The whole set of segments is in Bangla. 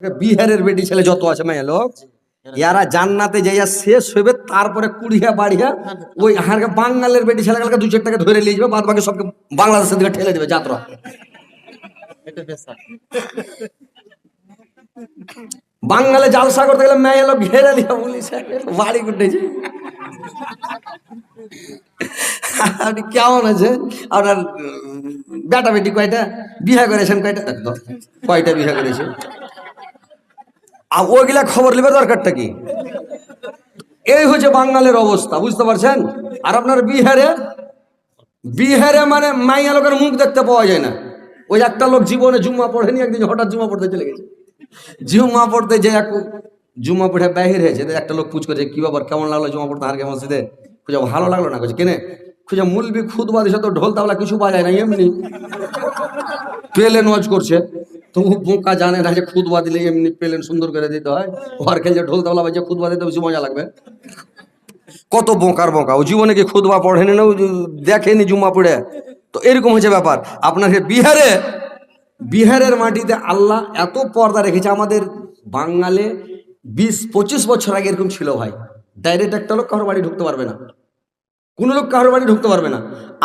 বিহারের বেটি ছেলে যত আছে মেয়ে লোক ইয়ারা জান্নাতে যাইয়া শেষ হইবে, তারপরে কুড়িয়া বাড়িয়া ওই হারকে বাঙালের বেটি ছেলেগুলোকে দু চার টাকা ধরে নিয়ে যাবে, বাদ বাকি সবকে বাংলাদেশের দিকে ঠেলে দেবে যাত্রা। বাঙালে জালসা করতে গেলে মেয়ে লোক ঘেরে দিয়া পুলিশ বাড়ি কুটেছে। আপনি কেমন আছে? আপনার বেটা বেটি কয়টা বিয়ে করেছেন? কয়টা বিয়ে করেছে? ওইগুলা খবর নেবে দরকারটা কি? এই হচ্ছে বাঙালির অবস্থা, বুঝতে পারছেন? আর আপনার বিহারে মানে মাইয়া লোকের মুখ দেখতে পাওয়া যায় না। ওই একটা লোক জীবনে জুম্মা পড়েনি, একদিন হঠাৎ জুম্মা পড়তে চলে গেছে। জুম্মা পড়তে যে জুম্মা পড়ে বাহির হয়েছে, একটা লোক পুছ করছে কি ব্যাপার, কেমন লাগলো জুম্মা পড়তে হারকে মসজিদে? খুঁজে ভালো লাগলো না, করছে কেনে? খুঁজে মুলবি খুদবা দিছে তো ঢোল তাবলা কিছু বাজায় না, এমনি পেলে নজ করছে। তো বোকা জানে না যে খুদবা দিলে এমনি পেলেন সুন্দর করে দিতে হয়। ঘর খেলছে ঢোল তাবলা বাজে খুদবা দিতে বেশি মজা লাগবে। কত বোকার বোকা, ও জীবনে কি খুদবা পড়েনি না, দেখেনি জুম্মা পড়ে। তো এরকম হচ্ছে ব্যাপার। আপনার বিহারের মাটিতে আল্লাহ এত পর্দা রেখেছে। আমাদের বাঙালে 20-25 বছর আগে এরকম ছিল ভাই, ডাইরেক্ট একটা লোক কারোর বাড়ি ঢুকতে পারবে না, কোনো লোক কারোর বাড়ি ঢুকতে পারবে না।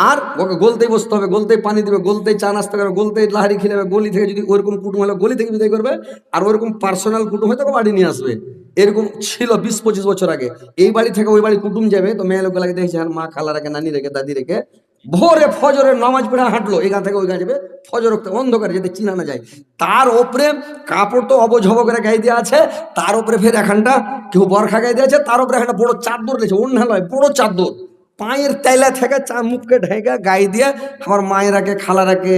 আর ওকে গলতেই বসতে হবে, গলতেই পানি দিবে, গলতেই চা নাস্তা করবে, গলতেই লাহারি খেলে গলি থেকে যদি ওরকম কুটুম হলে গলি থেকে বিদায় করবে, আর ওরকম পার্সোনাল কুটুম হয়তো বাড়ি নিয়ে আসবে। এরকম ছিল 20-25 বছর আগে। এই বাড়ি থেকে ওই বাড়ি কুটুম যাবে, তো মেয়ে লোকগুলাকে দেখেছে আর মা খালা রেখে, নানি রেখে, দাদি রেখে ভোরে ফজরের নামাজ পড়ে হাঁটলো, এখান থেকে ওই গাঁ যাবে, ফজর অন্ধকারে যেতে চিনা না যায়। তার ওপরে কাপড় তো অবঝব করে গায়ে দেওয়া আছে, তার উপরে ফের এখানটা কেউ বরখা গায়ে দিয়েছে, তার উপরে একটা বড় চাদর দিয়েছে, অন্য নয় বড় চাদর, পায়ের তেলা থেকে মুখকে ঢেকে গায়ে দিয়ে আমার মায়েরাকে, খালারাকে,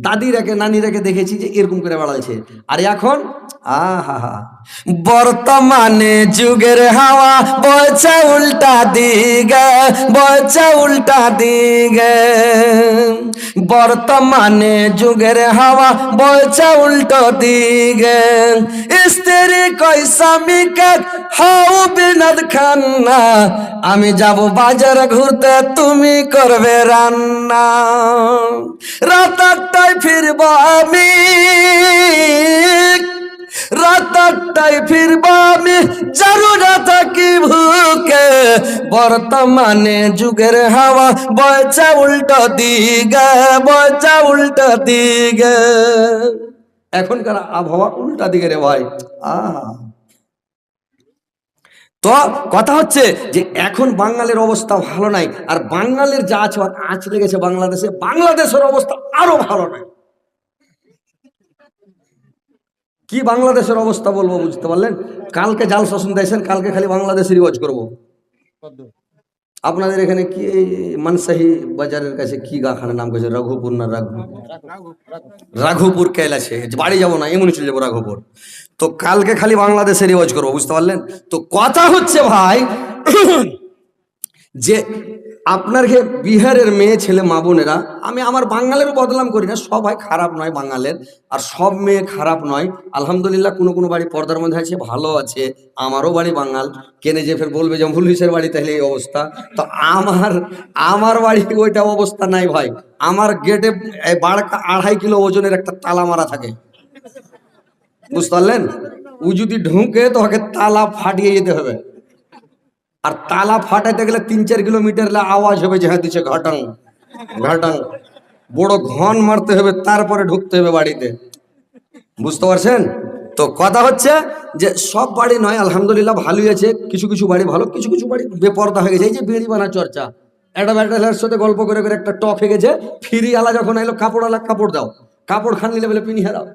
দাদিরাকে, নানিরাকে দেখেছি যে এরকম করে বেড়াচ্ছে। আর এখন আহা, বর্তমানে যুগের হাওয়া বইছে উল্টা দিকে, বইছে উল্টা দিকে। বর্তমানে যুগের হাওয়া বইছে উল্টো দিকে। স্ত্রী কই স্বামীকে হাও বিনোদ খান্না, আমি যাব বাজার ঘুরতে, তুমি করবে রান্না। রাত 8টায় ফিরব আমি, রাত 8টায় ফিরব আমি, জারুরা থাকি ভুকে। বর্তমানে যুগের হাওয়া বইছে উল্টো দিকে, বইছে উল্টো দিকে। এখনকার আবহাওয়া উল্টা দিকে রে ভাই। তো কথা হচ্ছে যে এখন বাঙালির অবস্থা ভালো নাই, আর বাঙালির যা আছে আঁচ লেগেছে বাংলাদেশে, বাংলাদেশের অবস্থা আরো ভালো নাই। কি বাংলাদেশের অবস্থা বলবো, বুঝতে পারলেন? কালকে জালসা শুনতে আসেন, কালকে খালি বাংলাদেশের রিওয়াজ করবো। আপনাদের এখানে কি মানসাহি বাজারের কাছে কি গাখানের নাম করেছে, রঘুপুর না রাঘুপুর কৈলাসে বাড়ি যাবো না, এমনি চলে যাবো রাঘুপুর। তো কালকে খালি বাংলাদেশের রিওয়াজ করবো, বুঝতে পারলেন? তো কথা হচ্ছে ভাই যে আপনার বিহারের মেয়ে ছেলে মা বোনেরা, আমি আমার বাঙালের বদনাম করি না, সবাই খারাপ নয় বাঙালের, আর সব মেয়ে খারাপ নয়। আলহামদুলিল্লাহ কোনো কোনো বাড়ি পর্দার মধ্যে আছে, ভালো আছে। আমারও বাড়ি বাঙাল, কেনে যে ফের বলবে যে মুলিশের বাড়ি তাহলে এই অবস্থা। তো আমার বাড়ি ওইটা অবস্থা নাই ভাই। আমার গেটে বাড়কা 2.5 কিলো ওজনের একটা তালা মারা থাকে, বুঝতে পারলেন? ও যদি ঢুকে তো ওকে তালা ফাটিয়ে যেতে হবে। আর তালা ফাটাইতে গেলে 3-4 কিলোমিটার আওয়াজ হবে যে হ্যাঁ দিচ্ছে ঘাটাং ঘাটাং, বড় ঘন মারতে হবে, তারপরে ঢুকতে হবে বাড়িতে, বুঝতে পারছেন? তো কথা হচ্ছে যে সব বাড়ি নয়, আলহামদুলিল্লাহ ভালোই আছে। কিছু কিছু বাড়ি ভালো, কিছু কিছু বাড়ি বেপরদা হয়ে গেছে। এই যে বিড়ি বানা চর্চা, একটা ব্যাটার সাথে গল্প করে করে একটা টক হয়ে গেছে। ফিরি আলা যখন এলো, কাপড় আলা কাপড় দাও, কাপড় খান নিলে বলে পিনিয়ে দাও।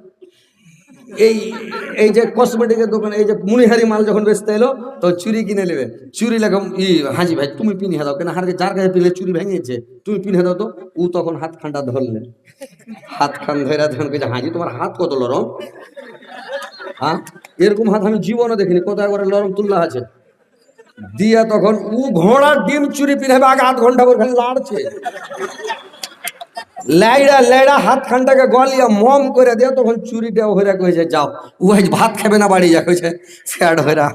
এই যে কসমেটিকের দোকানে এই যে মুনিহারি মাল যখন বেচতে এলো, তো চুরি কিনে নেবে, চুরি লাগাম হাজি ভাই তুমি পিনিয়ে দাও, কেন হারকে যার কাছে পিনলে চুরি ভেঙেছে, তুমি পিনিয়ে দাও। তো ও তখন হাত খানটা ধরলে, হাত খান ধরে ধরুন হাজি তোমার হাত কত লরম, হাত এরকম হাত আমি জীবনে দেখিনি, কত একবারে লরম তুল্লা আছে দিয়া। তখন ও ঘোড়ার ডিম চুরি পিনাবে, আগে 8 ঘন্টা পর খালি লাড়ছে, লাইড়া লাইড়া হাত খানটাকে গলিয়া মম করে দেয়। তখন চুরিটা হইরা কইছে যাও, ও ভাত খাবে না, বাড়ি যা কইছে ফ্যাট হইরা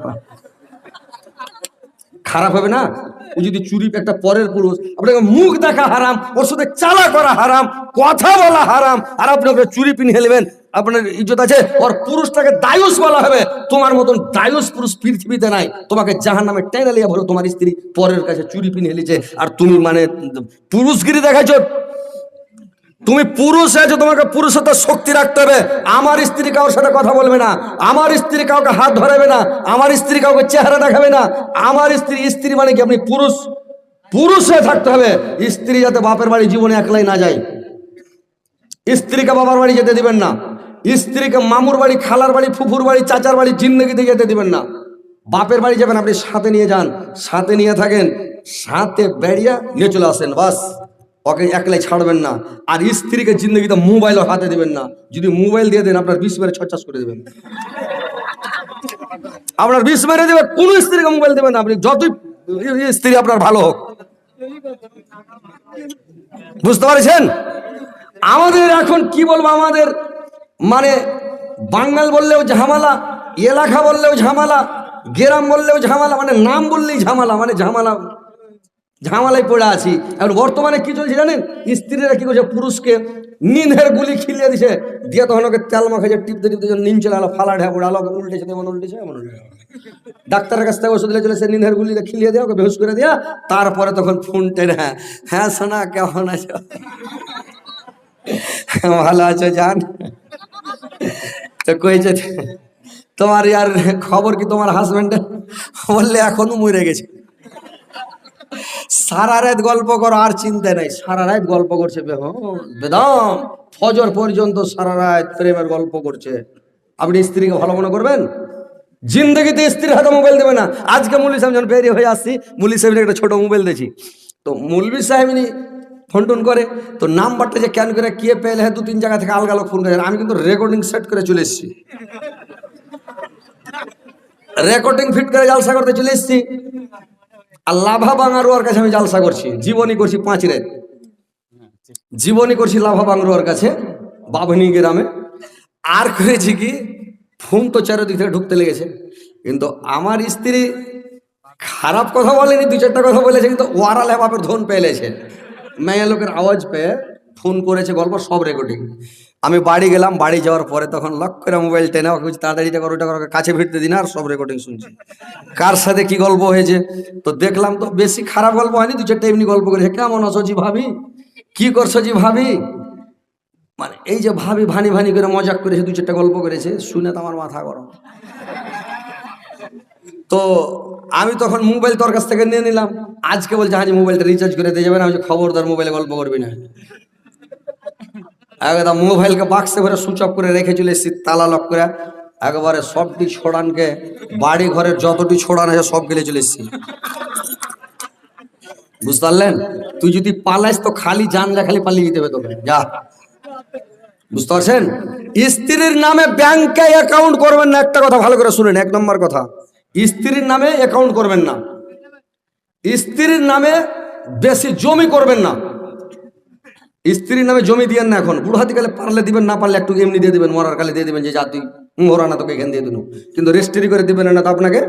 খারাপ হবে না? ও যদি চুরি একটা পরের পুরুষ, আপনাকে মুখ দেখা হারাম, ওর সাথে চালা করা হারাম, কথা বলা হারাম, আর আপনি ওকে চুরি পিনিয়ে নেবেন, আপনার ইজ্জত আছে? ওর পুরুষটাকে দায়ুস বলা হবে। তোমার মতন দায়ুস পুরুষ পৃথিবীতে নাই। তোমাকে জাহান্নামে টেনে লিয়া বলো তোমার স্ত্রী পরের কাছে চুরি পিনিয়ে নিয়েছে, আর তুমি মানে পুরুষগিরি দেখাইছো। তুমি পুরুষ আছো, তোমাকে পুরুষত্বের শক্তি রাখতে হবে। আমার স্ত্রী কারোর সাথে কথা বলবে না, আমার স্ত্রী কাউকে হাত ধরাবে না, আমার স্ত্রী কাউকে চেহারা দেখাবে না। আমার স্ত্রী মানে কি? আপনি পুরুষ, পুরুষ হয়ে থাকতে হবে। স্ত্রী যাতে বাপের বাড়ি জীবনে একলাই না যায়, স্ত্রীকে বাবার বাড়ি যেতে দিবেন না, স্ত্রীকে মামুর বাড়ি, খালার বাড়ি, ফুফুর বাড়ি, চাচার বাড়ি জিন্দেগিতে যেতে দিবেন না। বাপের বাড়ি যাবেন আপনি সাথে নিয়ে যান, সাথে নিয়ে থাকেন, সাথে বেড়িয়া নিয়ে চলে আসেন, বাস। ওকে একলাই ছাড়বেন না। আর স্ত্রীকে জিন্দগিতে মোবাইল হাতে দিবেন না। যদি মোবাইল দিয়ে দেন আপনার 20 মেরে ছচাস করে দেবেন, আপনার 20 মেরে দেবে। কোন স্ত্রীকে মোবাইল দেবেন না আপনি, যতই স্ত্রী আপনার ভালো হোক। বুঝতে পারছেন? আমাদের এখন কি বলবো, আমাদের মানে বাঙাল বললেও ঝামেলা, এলাকা বললেও ঝামেলা, গ্রাম বললেও ঝামেলা, মানে নাম বললেই ঝামেলা, মানে ঝামেলায় পড়ে আছি। এখন বর্তমানে কি চলছে জানেন? স্ত্রীরা কি করছে, পুরুষকে নিনের গুলি খিলিয়ে দিছে, দিয়ে তখন ওকে তেল মাখাইছে, টিপতে টিপতে নিন চলে আলো, ফালা ঢেয়া পড়ে আলো, উল্টেছে, এমন উল্টেছে, এমন উল্টেছে। ডাক্তারের কাছ থেকে ওষুধ চলে সে নিনের গুলি খিলিয়ে দেওয়া, ওকে বেহুশ করে দেওয়া। তারপরে তখন ফোন টেনে, হ্যাঁ সোনা কেমন আছো, ভালো আছো জান, তো কইছে তোমার ইয়ার খবর কি, তোমার হাজবেন্ডের? বললে এখনো মরে গেছে। সারা রাত গল্প করো, আর চিন্তা নাই, সারা রাত গল্প করছে বেদম ফজর পর্যন্ত, সারা রাত প্রেমের গল্প করছে। আপনি স্ত্রীকে ভালো মনে করবেন? জিন্দগিতে স্ত্রীর হাতে মোবাইল দেবে না। আজকে মৌলী সাহেব যখন বেরিয়ে হয়ে আসছি, মৌলী সাহেবের একটা ছোট মোবাইল দিয়েছি, তো মৌলভী সাহেব ফোন টোন করে, তো নাম্বারটা যে ক্যান করে কে পেলে, 2-3 জায়গা থেকে আলগা লোক ফোন করে। আমি কিন্তু রেকর্ডিং সেট করে চলে এসেছি, রেকর্ডিং ফিট করে জালসা করতে চলে এসেছি। আর লাভা বাঙারুয়ার কাছে আমি জালসা করছি, জীবনী করছি 5 রাত, জীবনী করছি লাভা বাঙারুয়ার কাছে বাভনি গ্রামে। আর করেছি কি, ফোন তো চারিদিক থেকে ঢুকতে লেগেছে। কিন্তু আমার স্ত্রী খারাপ কথা বলেনি, 2-4টা কথা বলেছে, কিন্তু ওয়ারালে বাপের ধন পেলেছে, মেয়ে লোকের আওয়াজ পেয়ে ফোন করেছে, গল্প সব রেকর্ডিং। আমি বাড়ি গেলাম, বাড়ি যাওয়ার পরে তখন লক করে মোবাইল টেনে ওকে তাড়াতাড়ি ওটা করো, কাছে ভিড়তে দিন, আর সব রেকর্ডিং শুনছি কার সাথে কি গল্প হয়েছে। তো দেখলাম তো বেশি খারাপ গল্প হয়নি, 2-4টা এমনি গল্প করেছে। কেমন আছো জি ভাবি, কি করছো জি ভাবি, মানে এই যে ভাবি ভানি ভানি করে মজাক করেছে, 2-4টা গল্প করেছে, শুনে তো আমার মাথা গরম। তো আমি তখন মোবাইল তোর কাছ থেকে নিয়ে নিলাম। আজকে বলছে হ্যাঁ মোবাইলটা রিচার্জ করে দিয়ে যাবেন। আমি খবরদার মোবাইলে গল্প করবি না। একদম মোবাইলকে বাক্সে ভরে সুইচ অফ করে রেখে চলে এসেছি, তালা লক করে একবারে সবটি ছোড়ানকে, বাড়ি ঘরের যতটি ছোড়ান আছে সব গেলে চলে এসেছি। বুঝতে পারলেন? তুই যদি পালাইস তো খালি জানলা খালি পালিয়ে যেতে হবে তোকে, যা। বুঝতে পারছেন? স্ত্রীর নামে ব্যাংকে অ্যাকাউন্ট করবেন না। একটা কথা ভালো করে শুনেন, 1 নম্বর কথা, স্ত্রীর নামে অ্যাকাউন্ট করবেন না। স্ত্রীর নামে বেশি জমি করবেন না। স্ত্রীর নামে জমি দিয়েন না। এখন বুড়াতি কালে পারলে দিবেন, না পারলে একটু এমনি দিয়ে দিবেন, মরার কালে দিয়ে দিবেন, যে যা তুই মরা না, তোকে এখান দিয়ে দিন। কিন্তু রেজিস্ট্রি করে দিবেন না, তো আপনাকে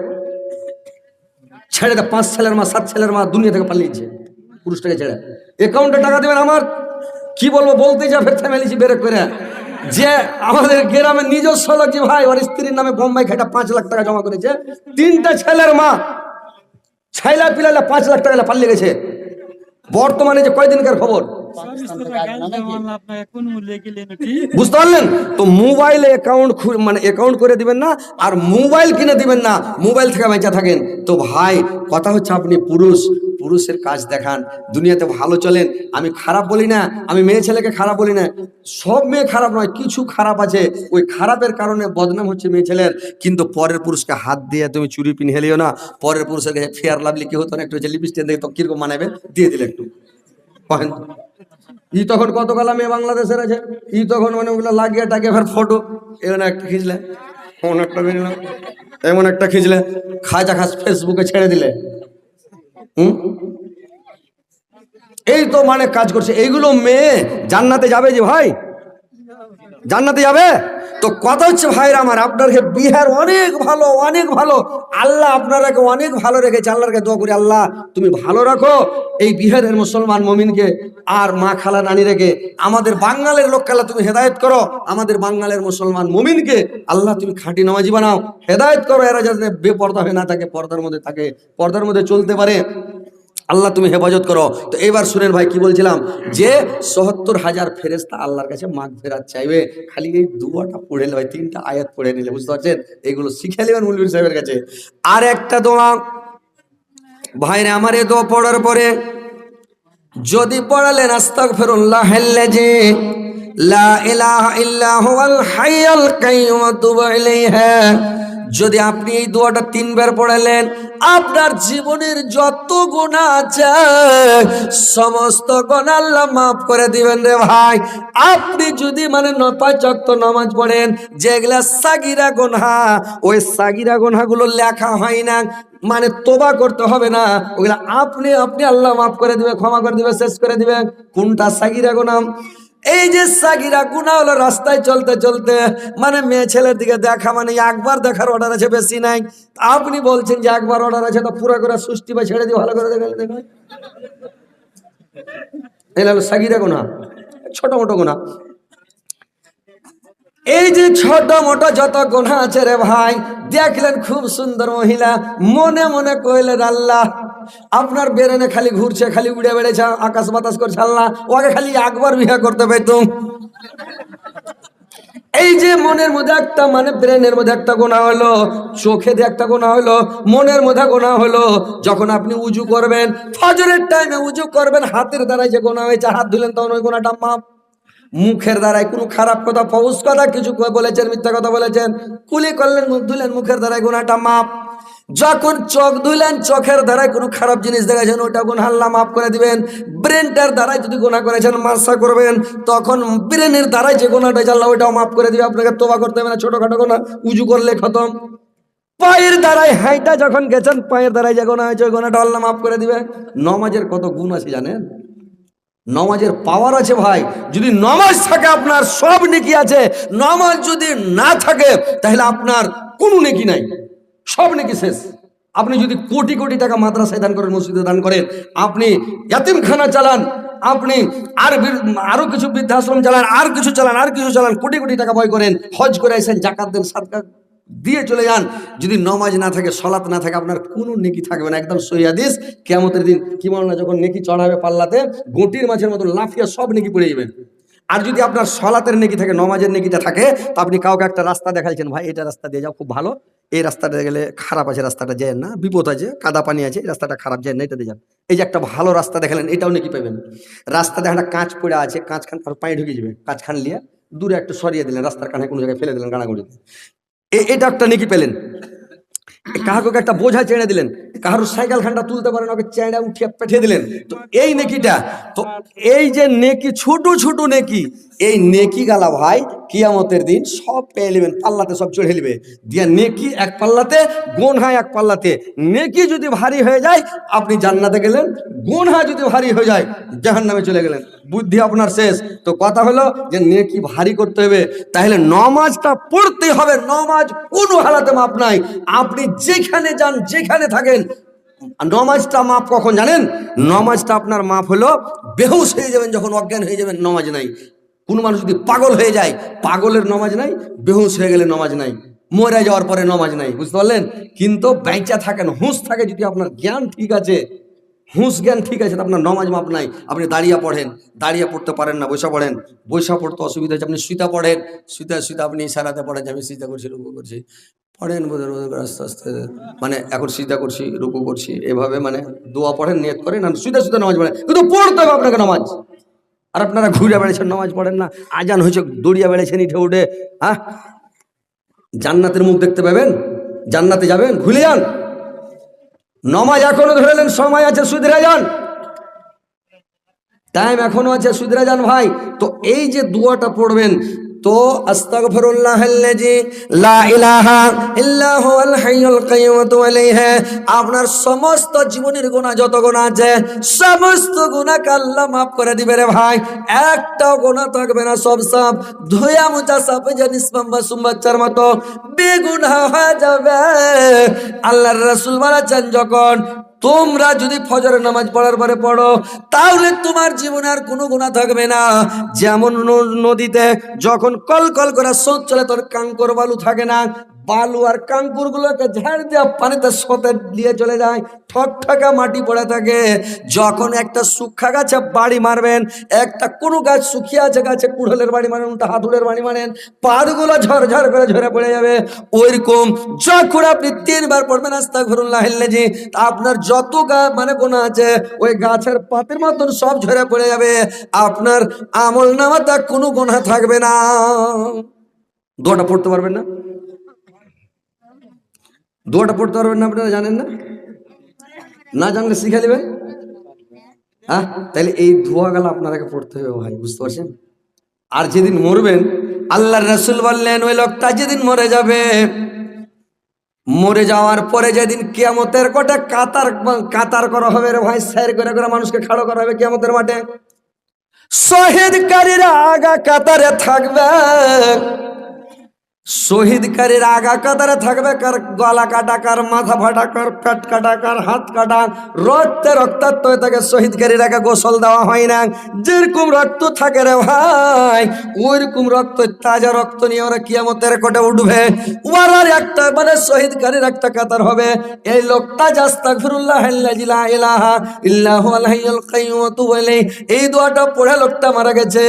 ছেড়ে দেয়। 5 ছেলের মা 7 ছেলের মা দুনিয়া থেকে পালিয়েছে, পুরুষটাকে ছেড়ে অ্যাকাউন্টে টাকা দিবেন। আমার কি বলবো, বলতে যা ফের ফ্যামিলি বেরেক করে, যে আমাদের গ্রামের নিজস্ব লোক যে ভাই, ওর স্ত্রীর নামে বোম্বাই খাটা 5 লাখ টাকা জমা করেছে। 3টা ছেলের মা, ছেলে পিলালে 5 লাখ টাকা পালিয়ে গেছে। বর্তমানে যে কয়দিনকার খবর, বুঝতে পারলেন? তো মোবাইলে অ্যাকাউন্ট মানে অ্যাকাউন্ট করে দিবেন না, আর মোবাইল কিনে দিবেন না, মোবাইল থেকে বেঁচে থাকেন। তো ভাই কথা হচ্ছে, আপনি পুরুষের কাজ দেখান, দুনিয়াতে ভালো চলেন। আমি খারাপ বলি না, আমি মেয়ে ছেলেকে খারাপ বলি না, সব মেয়ে খারাপ নয়, কিছু খারাপ আছে, ওই খারাপের কারণে বদনাম হচ্ছে মেয়ে ছেলের। কিন্তু পরের পুরুষকে হাত দিয়ে তুমি চুরি পিন হেলিও না। পরের পুরুষের কাছে ফেয়ার লাভলি কি হতো না, একটু লিপস্টিক দেখে তো কিরকম মানাবে, দিয়ে দিলে একটু। ই তখন কত কালা মেয়ে বাংলাদেশের আছে, ই তখন মানে ওগুলো লাগিয়ে টাকে ফের ফটো এমন একটা খিঁচলে, এমন একটা বেরোলো, এমন একটা খিঁচলে, খাজা খাস ফেসবুকে ছেড়ে দিলে। এই তো মানে কাজ করছে। এইগুলো মেয়ে জান্নাতে যাবে যে ভাই? জান্নাতে যাবে। তো কথা হচ্ছে ভাইরা আমার, আপনাকে বিহার অনেক ভালো, অনেক ভালো, আল্লাহ আপনারাকে অনেক ভালো রেখেছে। আল্লাহকে দোয়া করি, আল্লাহ তুমি ভালো রাখো এই বিহারের মুসলমান মমিনকে, আর মা খালা নানি রেখে আমাদের বাঙালের লোক কালা তুমি হেদায়েত করো, আমাদের বাঙালের মুসলমান মমিনকে আল্লাহ তুমি খাঁটি নামাজি বানাও, হেদায়েত করো, এরা যাতে বেপর্দা হয়ে না থাকে, পর্দার মধ্যে থাকে, পর্দার মধ্যে চলতে পারে, আল্লাহ তুমি হেফাজত করো। তো এবার শুনেন ভাই কি বলছিলাম, যে ৭০,০০০ ফেরেশতা আল্লাহর কাছে মাগফিরাত চাইবে, খালি এই দুয়াটা পড়ে নিলে ভাই, ৩টা আয়াত পড়ে নিলে, বুঝতে পারছেন, এইগুলো শিখে নেবেন মুলবি সাহেবের কাছে। আর একটা দোয়া ভাইরে আমার, এই দোয়া পড়ার পরে যদি পড়ালেন আস্তাগফিরুল্লাহাল্লাযী লা ইলাহা ইল্লা হুয়াল হাইয়ুল কাইয়্যুম ওয়া তুবু ইলাইহি, যদি আপনি এই দোয়াটা ৩ বার পড়ালেন, আপনার জীবনের যত গুনাহ আছে সমস্ত গুনাহ আল্লাহ মাফ করে দিবেন রে ভাই। আপনি যদি মানে ৫ ওয়াক্ত নামাজ পড়েন, যেগুলা সাগীরা গুনাহ, ওই সাগীরা গুনাহগুলো লেখা হয় না, মানে তোবা করতে হবে না, ওগুলা আপনি আল্লাহ মাফ করে দিবে, ক্ষমা করে দিবে, শেষ করে দিবে। কোনটা সাগীরা গুনাহ? এই যে সাগীরা গুনাহ হলো রাস্তায় চলতে চলতে মানে মেয়ে ছেলের দিকে দেখা, মানে একবার দেখার অর্ডার আছে, বেশি নাই। আপনি বলছেন যে একবার অর্ডার আছে, তো পুরো করে সুষ্টি বা ছেড়ে দিয়ে ভালো করে দেখে এটা হলো সাগীরা গুনাহ, ছোট মোটো গুনাহ। এই যে ছোট মোটো যত গুনাহ আছে রে ভাই, দেখলেন খুব সুন্দর মহিলা, মনে মনে কইলেন আল্লাহ আপনার বেরেনে খালি ঘুরছে, খালি উড়ে বেড়েছে, আকাশ বাতাস করছে, আল্লাহ ওকে খালি একবার বিয়ে করতে পাইতুম। এই যে মনের মধ্যে একটা মানে ব্রেনের মধ্যে একটা গুনাহ হলো, চোখে দিয়ে একটা গুনাহ হলো, মনের মধ্যে গুনাহ হলো। যখন আপনি উজু করবেন, ফজরের টাইমে উজু করবেন, হাতের দ্বারাই যে গুনাহ হয়েছে, হাত ধুলেন, তখন ওই গুনাহটা মাপ। মুখের দ্বারাই কোনো খারাপ কথা, ফৌজ কথা কিছু বলেছেন, মিথ্যা কথা বলেছেন, কুলি করলেন, মুখ ধুলেন, মুখের দ্বারাই গুনাহটা মাপ। যখন চোখ ধুলেন, চোখের দ্বারাই কোনো খারাপ জিনিস দেখাছেন, ওইটা গুনাহ আল্লাহ মাফ করে দিবেন। ব্রেনটার দ্বারাই যদি গুনাহ করেছেন, মাসা করবেন, তখন ব্রেনের দ্বারাই যে গুনাহটা আল্লাহ ওইটাও মাফ করে দিবে, আপনাকে তোবা করতে হবে না, ছোটখাটো গুনাহ উজু করলে খতম। পায়ের দ্বারাই হাইটা যখন গেছেন, পায়ের দ্বারাই যে গুনাহ হয়েছে, ওই গুনাহটা আল্লাহ মাফ করে দিবে। নমাজের কত গুণ আছে জানেন? নমাজের পাওয়ার আছে ভাই। যদি নমাজ থাকে আপনার সব নেকি আছে, নমাজ যদি না থাকে তাহলে আপনার কোনো নেকি নাই, সব নেকি শেষ। আপনি যদি কোটি কোটি টাকা মাদ্রাসায় দান করেন, মসজিদে দান করেন, আপনি ইয়াতিমখানা চালান, আপনি আরো কিছু বৃদ্ধাশ্রম চালান, আর কিছু চালান, কোটি কোটি টাকা ব্যয় করেন, হজ করে আসেন, জাকাত দেন, সাদকা দিয়ে চলে যান, যদি নমাজ না থাকে, সলাত না থাকে, আপনার কোনো নেকি থাকবে না। একদম সহিহ হাদিস, কিয়ামতের দিন কি মনে না, যখন নেকি চড়াবে পাল্লাতে, গটির মাছের মতো লাফিয়া সব নেকি পড়ে যাবেন। আর যদি আপনার সলাতের নেকি থাকে, নমাজের নেকিটা থাকে, তো আপনি কাউকে একটা রাস্তা দেখাইছেন, ভাই এটা রাস্তা দিয়ে যাও, খুব ভালো, এই রাস্তাটা গেলে খারাপ আছে, রাস্তাটা যায় না, বিপদ আছে, কাদা পানি আছে, এই রাস্তাটা খারাপ, যায় না, এটা দিয়ে যান। এই যে একটা ভালো রাস্তা দেখালেন, এটাও নেকি পাবেন। রাস্তা দেখা একটা কাঁচ পড়ে আছে, কাঁচ খান কারো পায়ে ঢুকে যাবে, কাঁচ খান লিয়ে দূরে একটু সরিয়ে দিলেন, রাস্তার কানে কোনো জায়গায় ফেলে দিলেন, গাড়াগড়িতে, এটা একটা নেকি পেলেন। কাহাকে একটা বোঝা চেড়ে দিলেন, কাহার সাইকেল খানটা তুলতে পারেন, ওকে চেড়ে উঠিয়ে পেঠিয়ে দিলেন, তো এই নেকিটা। তো এই যে নেকি, ছোট ছোট নেকি, এই নেকি গালা ভাই কিয়ামতের দিন সব পেয়ে নেবেন, পাল্লাতে সব চড়ে নেবে দিয়া, নেকি এক পাল্লাতে, গুনাহ এক পাল্লাতে। নেকি যদি ভারী হয়ে যায় আপনি জান্নাতে গেলেন, গুনাহ যদি ভারী হয়ে যায় জাহান্নামে চলে গেলেন, বুদ্ধি আপনার শেষ। তো কথা হলো যে নেকি ভারী করতে হবে, তাহলে নমাজটা পড়তে হবে। নমাজ কোনো হালাতে মাপ নাই, আপনি যেখানে যান, যেখানে থাকেন, নমাজটা মাপ কখন জানেন? নমাজটা আপনার মাপ হলো বেহুশ হয়ে যাবেন, যখন অজ্ঞান হয়ে যাবেন, নমাজ নাই। কোন মানুষ যদি পাগল হয়ে যায়, পাগলের নমাজ নাই, বেহুশ হয়ে গেলে নমাজ নাই, মরে যাওয়ার পরে নমাজ নাই, বুঝতে পারলেন? কিন্তু বেঁচে থাকেন, হুঁশ থাকে, যদি আপনার জ্ঞান ঠিক আছে, হুঁশ জ্ঞান ঠিক আছে, আপনার নমাজ মাপ নাই। আপনি দাঁড়িয়ে পড়েন, দাঁড়িয়ে পড়তে পারেন না, বৈশা পড়েন, বৈশা পড়তে অসুবিধা হচ্ছে, আপনি শুইতে পড়েন, শুইতে আপনি ইশারাতে পড়েন যে আমি সিজদা করছি, রুকু করছি, পড়েন বোধ আস্তে আস্তে, মানে এখন সিজদা করছি, রুকু করছি, এভাবে মানে দোয়া পড়েন, নিয়ত করেন, আর শুইতে নামাজ পড়েন, কিন্তু পড়তে হবে আপনাকে নামাজ। আর আপনারা ঘুরে বেড়েছেন, নামাজ পড়েন না, আজান হয়েছে, দৌড়িয়া বেড়েছেন ইঠে উঠে। হ্যাঁ, জান্নাতের মুখ দেখতে পাবেন, জান্নাতে যাবেন, ভুলে যান। নমাজ এখনো ধরেলেন, সময় আছে, সুধরে যান, টাইম এখনো আছে, সুধরে যান ভাই। তো এই যে দোয়াটা পড়বেন, তো আস্তাগফিরুল্লাহাল্লাযী লা ইলাহা ইল্লা হুয়াল হাইয়ুল কাইয়্যুম ওয়া তুবু ইলাইহি, আপনার সমস্ত জীবনের গুনাহ যত গুনাহ আছে সমস্ত গুনাহকে আল্লাহ মাফ করে দিবে রে ভাই। একটাও গুনাহ থাকবে না, সব সাফ ধুয়া মুছা সাফে জানিস মাসুম বাচ্চার মতো বেগুনাহ হয়ে যাবে। আল্লাহর রাসূল বলেছেন, যখন তোমরা যদি ফজরের নামাজ পড়ার পরে পড়ো তাহলে তোমার জীবনে আর কোনো গুনাহ থাকবে না। যেমন নদীতে যখন কল কল করে স্রোত চলে তখন কাঙ্কর বালু থাকে না, বালু আর কাঙ্কুর গুলোকে ঝাড় দিয়ে পানিতে স্রোতে দিয়ে চলে যায়, ঠকঠকা মাটি পড়ে থাকে। যখন একটা শুকনা গাছে বাড়ি মারবেন, একটা কোনো গাছ শুকিয়ে আছে গাছে কুড়ালের বাড়ি মারেন, হাতুড়ের বাড়ি মারেন, পাতগুলো ঝরঝর করে ঝরে পড়ে যাবে। ওইরকম যখন আপনি 3 বার পড়বেন আস্তাগফিরুল্লাহাল্লাযী, আপনার যত মানে গুনাহ আছে ওই গাছের পাতের মতন সব ঝরে পড়ে যাবে, আপনার আমল নামাতে কোনো গুনাহ থাকবে না। দোয়াটা পড়তে পারবেন না? দোয়াটা পড়তে পারবেন না? আপনারা জানেন না? না জানলে শিখে নেবেন। হ্যাঁ, তাহলে এই দোয়াগুলো আপনারাকে পড়তে হবে ভাই, বুঝতে পারছেন? আর যেদিন মরবেন, আল্লাহর রাসূল বললেন ওই লোকটা যেদিন মরে যাবে, মরে যাওয়ার পরে যেদিন কিয়ামতের কোটে কাতার করা হবে রে ভাই, সাইর করে করে মানুষকে খাড়ো করা হবে কিয়ামতের মাঠে। শহীদকারীরা আগা কাতারে থাকবে, শহীদকারীর আগা কাতারে থাকবে, কার গলা কাটা, কার মাথা ফাটা, কার পেট কাটা, কার হাত কাটা, রক্তে রক্তাক্ত হয়ে থাকে। শহীদকারীর আগে গোসল দেওয়া হয় না, যেরকম রক্ত থাকে রে ভাই ওইরকম রক্ত, তাজা রক্ত নিয়ে ওরা কিয়ামতের কোটে উঠবে। ওরার একটা মানে শহীদকারীর একটা কাতার হবে। এই লোকটা আস্তাগফিরুল্লাহাল্লাযী লা ইলাহা ইল্লা হুয়াল হাইয়ুল কাইয়্যুম ওয়া তুবু ইলাইহি, এই দোয়াটা পড়ে লোকটা মারা গেছে।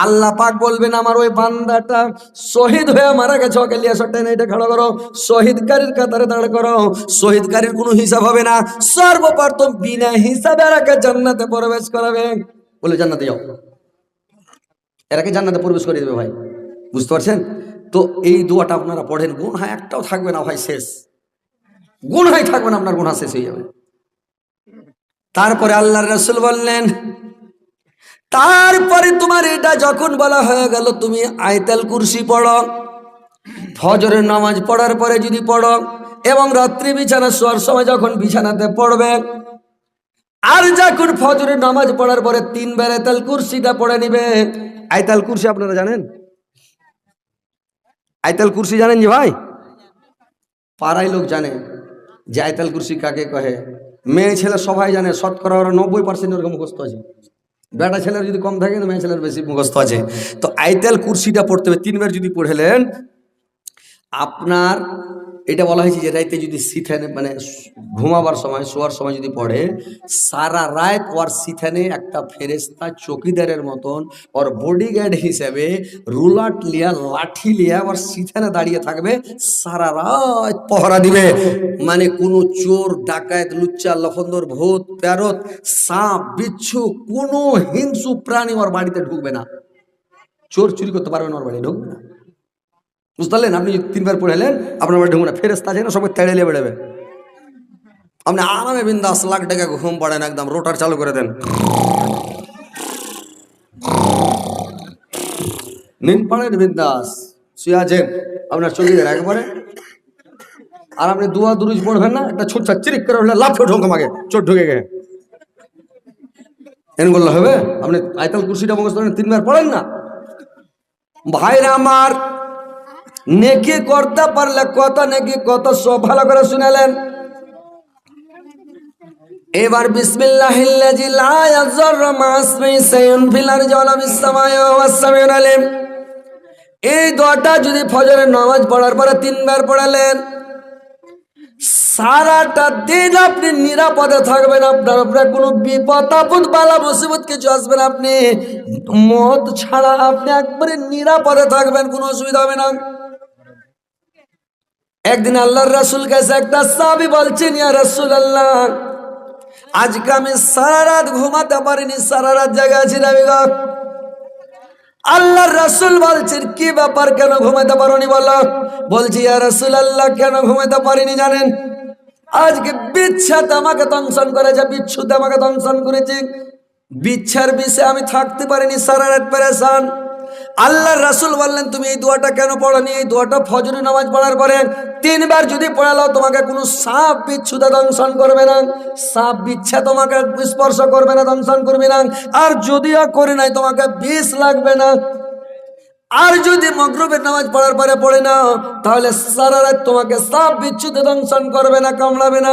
আল্লাহ পাক বলবেন আমার ওই বান্দাটা শহীদ হয়ে মারা গেছে, ওকে লিয়ে সটে না, এটা খাড়া করো, শহীদকারীর কাতারে দাঁড় করো। শহীদকারীর কোনো হিসাব হবে না, সর্বপ্রথম বিনা হিসাবে এরাকে জান্নাতে প্রবেশ করাবে। বলে জান্নাতে যাও, এরাকে জান্নাতে প্রবেশ করে দেবে ভাই, বুঝতে পারছেন? তো এই দোয়াটা আপনারা পড়েন, গুনাহ একটাও থাকবে না ভাই, শেষ গুনাহই থাকবে না, আপনার গুনাহ শেষ হয়ে যাবে। তারপরে আল্লাহর রাসূল বললেন, তারপরে তোমার এটা যখন বলা হয়ে গেল তুমি আয়াতুল কুরসি পড়ো, ফজরের নামাজ পড়ার পরে যদি পড়ো, এবং রাত্রি বিছানা শোয়ার সময় যখন বিছানাতে পড়বে, আর যখন ফজরের নামাজ পড়ার পরে 3 বার আয়াতুল কুরসিটা পড়ে নিবে। আয়াতুল কুরসি আপনারা জানেন? আয়াতুল কুরসি জানেন যে ভাই? পাড়ায় লোক জানে যে আয়াতুল কুরসি কাকে কহে, মেয়ে ছেলে সবাই জানে, শতকরা 90% এরকম মুখস্থ আছে। বেটা ছেলের যদি কম থাকে না, মেয়ে ছেলের বেশি মুখস্থ আছে। তো আয়াতুল কুরসিটা পড়তে হবে 3 বার যদি পড়লেন, আপনার এটা বলা হয়েছে যে রাইতে যদি সিথানে মানে ঘুমাবার সময় শোয়ার সময় যদি পড়ে, সারা রাত ওর সিথানে একটা ফেরেশতা চকিদারের মতন ওর বডিগার্ড হিসেবে রুলাট লিয়া লাঠি লিয়া ওর সিথানে দাঁড়িয়ে থাকবে, সারা রাত পহরা দিবে। মানে কোনো চোর ডাকাত লুচ্চা লফন্দর ভূত প্যারত সাপ বিচ্ছু কোনো হিংসু প্রাণী ওর বাড়িতে ঢুকবে না, চোর চুরি করতে পারবে না, ওর বাড়ি ঢুকবে না, বুঝতে পারলেন? আপনি 3 বার পড়েলেন, আপনার বাড়ি ঢুকবে না, ফেরেশতা আছে না সবাই তেড়ে নিয়ে বেড়াবে। আপনি আরামে বিন্দাস লাখ টাকা ঘুম পড়েন, একদম রোটার চালু করে দেন, নিন পড়েন বিন্দাস, শুয়ে আছেন আপনার চোখে একবারে। আর আপনি দুয়া দুরুজ পড়বেন না, একটা ছোট চিরিক করে উঠলে লাফ ঢোকে মাগে, চোট ঢুকে গে এন বললে হবে? আপনি আয়াতুল কুরসিটা মুখস্থ করেন, 3 বার পড়েন না ভাইরা আমার। নেকি করতে পারলে কত নেকি, কত সব ভালো করে শুনালেন। এবার বিসমিল্লাহিল্লাযী লা ইয়াযুররু মা ইসমিহি শাইউন ফিল আরদি ওয়ালা ফিস সামাই ওয়া হুয়াস সামিউল আলীম, এই দোয়াটা যদি ফজরের নামাজ পড়ার পরে 3 বার পড়ালেন, সারাটা দিন আপনি নিরাপদে থাকবেন, আপনার উপরে কোনো বিপদ আপদ বালা মুসিবত কিছু আসবে না, আপনি মত ছাড়া আপনি একবারে নিরাপদে থাকবেন, কোনো অসুবিধা হবে না। একদিন আল্লাহর রাসূল কাছে একটা সাহাবী বলছেন, ইয়া রাসূলুল্লাহ আজকে আমি সারা রাত ঘুমাতে পারিনি, সারা রাত জায়গা ছিলাম। আল্লাহর রাসূল বলছেন কি ব্যাপার, কেন ঘুমাতে পারোনি বলো? বলছি ইয়া রাসূলুল্লাহ কেন ঘুমাতে পারিনি জানেন? আজকে বিচ্ছাতে আমাকে দংশন করেছে, বিচ্ছুতে আমাকে দংশন করেছে, বিচ্ছার বিষে আমি থাকতে পারিনি, সারা রাত পেরেশান। আল্লাহ রাসূল বললেন তুমি এই দোয়াটা কেন পড়নি? এই দোয়াটা ফজরের নামাজ পড়ার পরে 3 বার যদি পড়ালো তোমাকে কোনো সাপ বিচ্ছুতে দংশন করবে না, সাপ বিচ্ছা তোমাকে স্পর্শ করবে না, দংশন করবে না। আর যদিও করে নাই তোমাকে বিষ লাগবে না। আর যদি মাগরিবের নামাজ পড়ার পরে পড়ে না তাহলে সারা রাত তোমাকে সাপ বিচ্ছুতে দংশন করবে না, কামড়াবে না।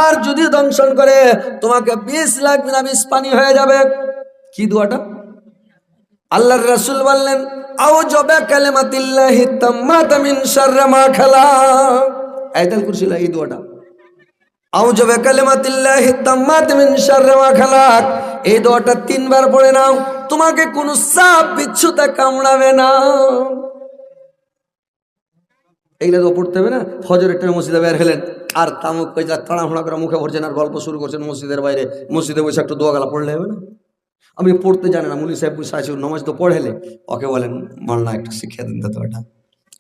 আর যদি দংশন করে তোমাকে বিষ লাগবে না, বিষ পানি হয়ে যাবে। কি দোয়াটা? আল্লাহর রাসূল বললেন আউযু বিকালিমাতিল্লাহি তাম্মাত মিন শাররি মা খালাক। আয়াতুল কুরসি এই দোয়াটা, আউযু বিকালিমাতিল্লাহি তাম্মাত মিন শাররি মা খালাক, এই দোয়াটা 3 বার পড়ে নাও, তোমাকে কোনো সাপ বিচ্ছুতে কামড়াবে না। এইগুলো তো পড়তে হবে না। ফজরের টাইমে মসজিদে বের হলেন আর তামুক কইরা তাড়াহুড়া করে মুখে ভরছেন আর গল্প শুরু করছেন মসজিদের বাইরে। মসজিদে বসে একটু দোয়া গালা পড়লে হবে না? আমি পড়তে জানি না, মুলি সাহেব বসে আছে, নামাজ তো পড়েলে ওকে বলেন মাল্লা একটু শিখিয়ে দিন তো এটা।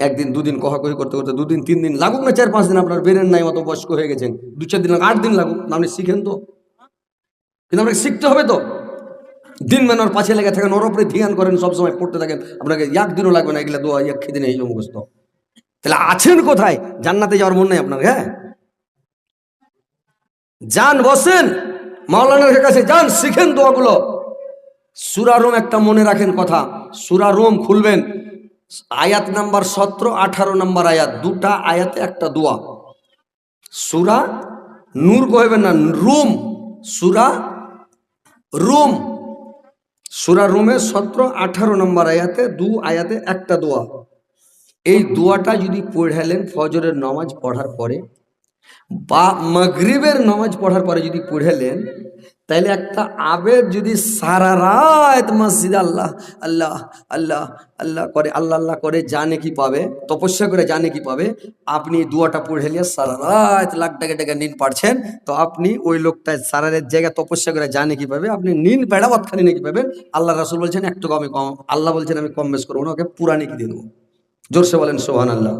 1 দিন 2 দিন কহাকহি করতে করতে 2 দিন 3 দিন লাগুক না, 4-5 দিন, আপনার বেরেন নাই, অত বয়স্ক হয়ে গেছেন, 2-4 দিন লাগুক, 8 দিন লাগুক, আপনি শিখেন তো। কিন্তু আপনাকে শিখতে হবে তো। দিন মেনর পাশে লেগে থাকেন, ওর উপরে ধ্যান করেন, সবসময় পড়তে থাকেন, আপনাকে 1 দিনও লাগবে না এগুলা দোয়া 1 দিনে এই মুখস্থ। তাহলে আছেন কোথায়? জান্নাতে যাওয়ার মন নেই আপনার? হ্যাঁ, যান, বসেন মাওলানার কাছে, যান, শিখেন দোয়াগুলো। সূরা রুম একটা মনে রাখেন কথা, সূরা রুম খুলবেন, আয়াত নাম্বার 17-18 নম্বর আয়াত, 2টা আয়াতে একটা দোয়া। সূরা নূর কইবেন না, রুম, সূরা রুম, সূরা রুমে 17-18 নম্বর আয়াতে 2 আয়াতে একটা দোয়া। এই দোয়াটা যদি পড়ালেন ফজরের নামাজ পড়ার পরে বা মাগরিবের নামাজ পড়ার পরে যদি পড়ালেন, তাইলে একটা আবেগ যদি সারা রাত মসজিদে আল্লাহ আল্লাহ আল্লাহ আল্লাহ করে, আল্লাহ আল্লাহ করে জানে কি পাবে, তপস্যা করে জানে কি পাবে। আপনি দোয়াটা পড়ে সারা রাত লাখ টাকা টাকা নিন পারছেন, তো আপনি ওই লোকটায় সারা রাত জায়গায় তপস্যা করে জানে কি পাবে, আপনি নিন বেড়াবাদ খানি নাকি পাবেন। আল্লাহ রাসূল বলছেন একটু আমি কম, আল্লাহ বলছেন আমি কম বেশ করবো না, ওকে পুরা নেকি দিয়ে দেবো। জোরসে বলেন সুবহানাল্লাহ।